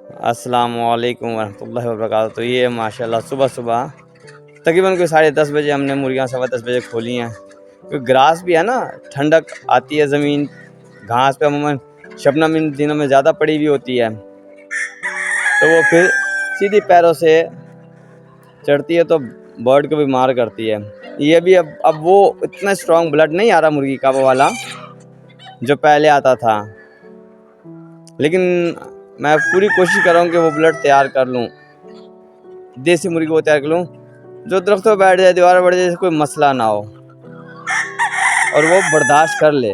अस्सलामुअलैकुम वरहमतुल्लाहि वबरकातुहू। तो ये माशाल्लाह सुबह सुबह तकरीबन कोई 10:30 बजे हमने मुर्गियाँ 10:15 बजे खोली हैं। क्योंकि ग्रास भी है ना, ठंडक आती है, ज़मीन घास पे अमूमन शबनम इन दिनों में ज़्यादा पड़ी हुई होती है, तो वो फिर सीधी पैरों से चढ़ती है तो बर्ड को भी मार करती है। ये भी अब वो इतना स्ट्रॉन्ग ब्लड नहीं आ रहा मुर्गी का, वो वाला जो पहले आता था, लेकिन मैं पूरी कोशिश कर रहा हूँ कि वो ब्लड तैयार कर लूँ, देसी मुर्गी वो तैयार कर लूँ जो दरख्तों पर बैठ जाए, दीवार पर बैठ जाए, कोई मसला ना हो और वो बर्दाश्त कर ले।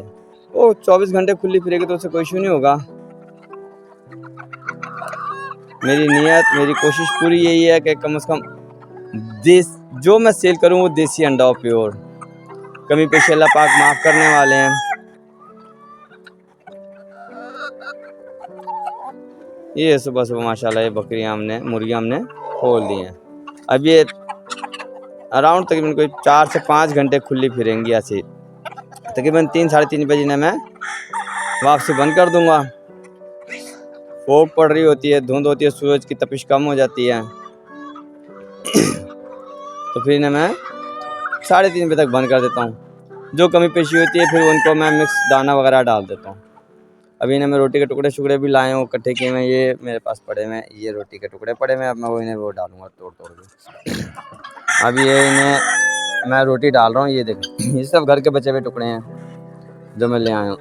वो 24 घंटे खुली फिरेगी तो उससे कोई इशू नहीं होगा। मेरी नीयत, मेरी कोशिश पूरी यही है कि कम से कम जो मैं सेल करूँ वो देसी अंडा हो, प्योर। कमी पेशी अल्लाह पाक माफ़ करने वाले हैं। ये सुबह सुबह माशाल्लाह ये बकरियाँ मुर्गियाँ हमने खोल दी हैं। अब ये अराउंड तकरीबन कोई 4 से 5 घंटे खुली फिरेंगी ऐसे। तकरीबन 3 साढ़े 3 बजे ने मैं वापसी बंद कर दूंगा। फोग पड़ रही होती है, धुंध होती है, सूरज की तपिश कम हो जाती है तो फिर इन्हें मैं 3:30 बजे तक बंद कर देता हूँ। जो कमी पेशी होती है फिर उनको मैं मिक्स दाना वगैरह डाल देता हूँ। अभी इन्हें मैं रोटी के टुकड़े भी लाए हूँ, इकट्ठे किए मैं, ये मेरे पास पड़े हैं, ये रोटी के टुकड़े पड़े हैं। अब मैं इन्हें वो डालूंगा तोड़ के। अब ये इन्हें मैं रोटी डाल रहा हूँ, ये देखो ये सब घर के बचे हुए टुकड़े हैं जो मैं ले आया हूँ।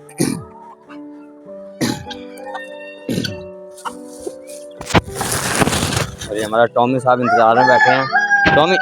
और ये हमारा टॉमी साहब इंतजार में बैठे हैं। Tommy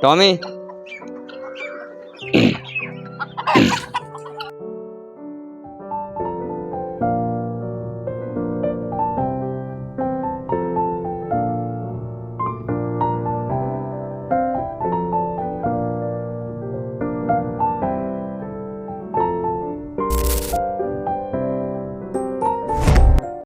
Tommy